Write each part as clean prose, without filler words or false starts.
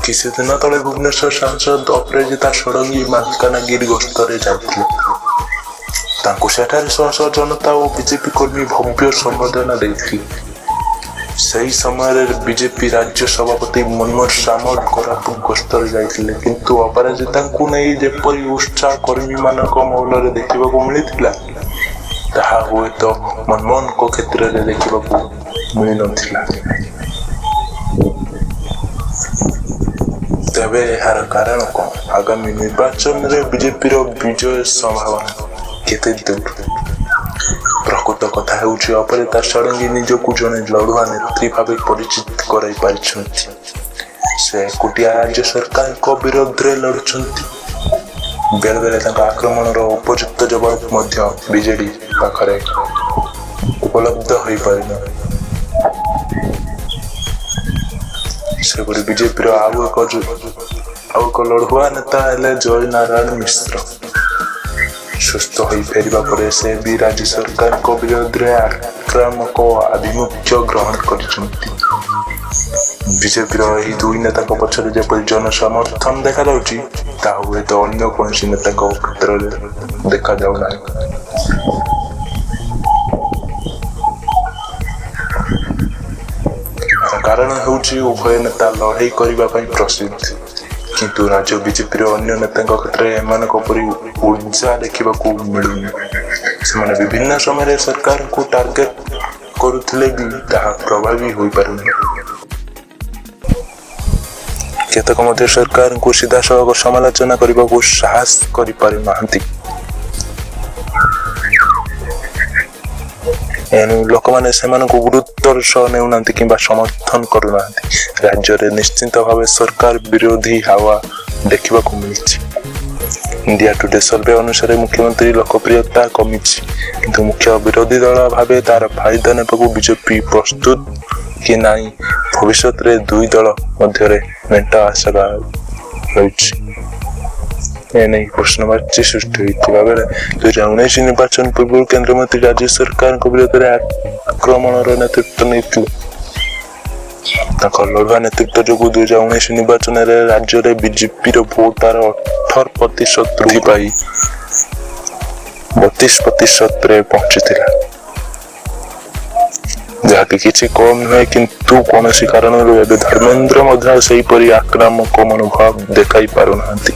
କିଛି ଦିନ ତଳେ ଭୁବନେଶ୍ୱର ସାଂସଦ ଅପରାଜିତା ଷଡ଼ଙ୍ଗୀ ମାଲକାନଗିରି ଗସ୍ତରେ ଯାଇଥିଲେ। ତାଙ୍କୁ ସେଠାରେ ଶହ ଶହ ଜନତା ଓ ବିଜେପି କର୍ମୀ ଭବ୍ୟ ସମ୍ବର୍ଦ୍ଧନା ଦେଇଥିଲେ। ସେହି ସମୟରେ ବିଜେପି ରାଜ୍ୟ ସଭାପତି ମନମୋହନ ସାମଲ କୋରାପୁଟ ଗସ୍ତରେ ଯାଇଥିଲେ, କିନ୍ତୁ ଅପରାଜିତାଙ୍କୁ ନେଇ ଯେପରି ଉତ୍ସାହ କର୍ମୀମାନଙ୍କ ମହଲରେ ଦେଖିବାକୁ ମିଳିଥିଲା, ତାହା ହୁଏତ ମନମୋହନଙ୍କ କ୍ଷେତ୍ରରେ ଦେଖିବାକୁ ମିଳିନଥିଲା। ତେବେ ଏହାର କାରଣ କ'ଣ? ଆଗାମୀ ନିର୍ବାଚନରେ ବିଜେପିର ବିଜୟ ସମ୍ଭାବନା କେତେ ଦୂର? ପ୍ରକୃତ କଥା ହେଉଛି, ଅପରାଜିତା ଷଡ଼ଙ୍ଗୀ ନିଜକୁ ଜଣେ ଲଢ଼ୁଆ ନେତ୍ରୀ ଭାବେ ପରିଚିତ କରାଇ ପାରିଛନ୍ତି। ସେ ଏକୁଟିଆ ରାଜ୍ୟ ସରକାରଙ୍କ ବିରୋଧରେ ଲଢ଼ୁଛନ୍ତି। ବେଳେବେଳେ ତାଙ୍କ ଆକ୍ରମଣର ଉପଯୁକ୍ତ ଜବାବ ମଧ୍ୟ ବିଜେଡି ପାଖରେ ଉପଲବ୍ଧ ହୋଇପାରିନି। ସେପରି ବିଜେପିର ଆଉ ଏକ ଲଢ଼ୁଆ ନେତା ହେଲେ ଜୟ ନାରାୟଣ ମିଶ୍ର। ସୁସ୍ଥ ହୋଇ ଫେରିବା ପରେ ସେ ବି ରାଜ୍ୟ ସରକାରଙ୍କ ବିରୋଧରେ ଆକ୍ରାମକ ଆଭିମୁଖ୍ୟ ଗ୍ରହଣ କରିଛନ୍ତି। ବିଜେପିର ଏହି ଦୁଇ ନେତାଙ୍କ ପଛରେ ଯେପରି ଜନସମର୍ଥନ ଦେଖାଯାଉଛି, ତାହା ହୁଏତ ଅନ୍ୟ କୌଣସି ନେତାଙ୍କ କ୍ଷେତ୍ରରେ ଦେଖାଯାଉନାହିଁ। କାରଣ ହେଉଛି, ଉଭୟ ନେତା ଲଢ଼େଇ କରିବା ପାଇଁ ପ୍ରସିଦ୍ଧ, କିନ୍ତୁ ରାଜ୍ୟ ବିଜେପିର ଅନ୍ୟ ନେତାଙ୍କ କ୍ଷେତ୍ରରେ ଏମାନଙ୍କ ପରି ଉର୍ଜା ଦେଖିବାକୁ ମିଳୁନି। ସେମାନେ ବିଭିନ୍ନ ସମୟରେ ସରକାରଙ୍କୁ ଟାର୍ଗେଟ କରୁଥିଲେ ବି ତାହା ପ୍ରଭାବୀ ହୋଇପାରୁନି। କେତେକ ମଧ୍ୟ ସରକାରଙ୍କୁ ସିଧାସଳଖ ସମାଲୋଚନା କରିବାକୁ ସାହସ କରିପାରୁନାହାନ୍ତି। ଏଣୁ ଲୋକମାନେ ସେମାନଙ୍କୁ ଗୁରୁତ୍ୱର ସହ ନେଉନାହାନ୍ତି କିମ୍ବା ସମର୍ଥନ କରୁନାହାନ୍ତି। ରାଜ୍ୟରେ ନିଶ୍ଚିତ ଭାବେ ସରକାର ବିରୋଧୀ ହାୱା ଦେଖିବାକୁ ମିଳିଛି। ଇଣ୍ଡିଆ ଟୁଡେ ସର୍ଭେ ଅନୁସାରେ ମୁଖ୍ୟମନ୍ତ୍ରୀ ଲୋକପ୍ରିୟତା କମିଛି, କିନ୍ତୁ ମୁଖ୍ୟ ବିରୋଧୀ ଦଳ ଭାବେ ତାର ଫାଇଦା ନେବାକୁ ବିଜେପି ପ୍ରସ୍ତୁତ କି ନାହିଁ, ଭବିଷ୍ୟତରେ ଦୁଇ ଦଳ ମଧ୍ୟରେ ମେଣ୍ଟ ଆଶଙ୍କା ହେଉଛି। ଏନେଇ ପ୍ରଶ୍ନବାଚୀ ସୃଷ୍ଟି ହୋଇଥିବା ବେଳେ 2019 ନିର୍ବାଚନ ପୂର୍ବରୁ କେନ୍ଦ୍ରମନ୍ତ୍ରୀ ରାଜ୍ୟ ସରକାରଙ୍କ ବିରୋଧରେ ଆକ୍ରମଣର ନେତୃତ୍ୱ ନେଇଥିଲେ। ତାଙ୍କ ଲଢ଼ୁଆ ନେତୃତ୍ୱ ଯୋଗୁଁ 2019 ନିର୍ବାଚନରେ ରାଜ୍ୟରେ ବିଜେପିର ଭୋଟ ହାର 18% ବୃଦ୍ଧି ପାଇ 32%ରେ ପହଞ୍ଚିଥିଲା, ଯାହାକି କିଛି କମ୍ ନୁହେଁ। କିନ୍ତୁ କୌଣସି କାରଣରୁ ଏବେ ଧର୍ମେନ୍ଦ୍ର ମଧ୍ୟ ସେହିପରି ଆକ୍ରାମକ ମନୋଭାବ ଦେଖାଇ ପାରୁନାହାନ୍ତି।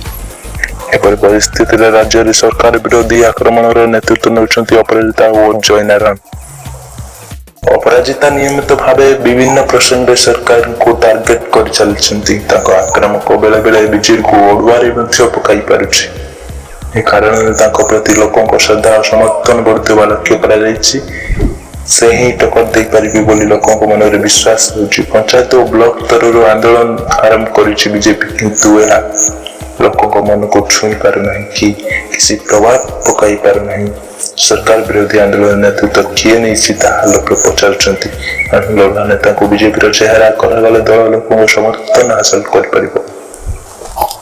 ଏପରି ପରିସ୍ଥିତିରେ ରାଜ୍ୟରେ ସରକାର ବିରୋଧୀ ଆକ୍ରମଣର ନେତୃତ୍ୱ ନେଉଛନ୍ତି ଅପରାଜିତା ଓ ଜୟ ନାରାୟଣ। ଅପରାଜିତା ନିୟମିତ ଭାବେ ବିଭିନ୍ନ ପ୍ରସଙ୍ଗରେ ସରକାରଙ୍କୁ ଟାର୍ଗେଟ କରିଚାଲିଛନ୍ତି। ତାଙ୍କ ଆକ୍ରାମକ ବେଳେବେଳେ ବିଜେଡିକୁ ଅଡୁଆରେ ମଧ୍ୟ ପକାଇ ପାରୁଛି। ଏ କାରଣରୁ ତାଙ୍କ ପ୍ରତି ଲୋକଙ୍କ ଶ୍ରଦ୍ଧା ଓ ସମର୍ଥନ ବଢୁଥିବା ଲକ୍ଷ୍ୟ କରାଯାଇଛି। ସେ ହିଁ ଟକ୍କର ଦେଇପାରିବେ ବୋଲି ଲୋକଙ୍କ ମନରେ ବିଶ୍ୱାସ ହେଉଛି। ପଞ୍ଚାୟତ ଓ ବ୍ଲକ ସ୍ତରରୁ ଆନ୍ଦୋଳନ ଆରମ୍ଭ କରିଛି ବିଜେପି, କିନ୍ତୁ ଏହା ଲୋକଙ୍କ ମନକୁ ଛୁଇଁ ପାରୁନାହିଁ କି କିଛି ପ୍ରଭାବ ପକାଇ ପାରୁନାହିଁ। ସରକାର ବିରୋଧୀ ଆନ୍ଦୋଳନ ନେତୃତ୍ୱ କିଏ ନେଇଛି ତାହା ଲୋକେ ପଚାରୁଛନ୍ତି। ଲଢ଼ୁଆ ନେତାଙ୍କୁ ବିଜେପିର ଚେହେରା କରାଗଲେ ଦଳ ଲୋକଙ୍କ ସମର୍ଥନ ହାସଲ କରିପାରିବ।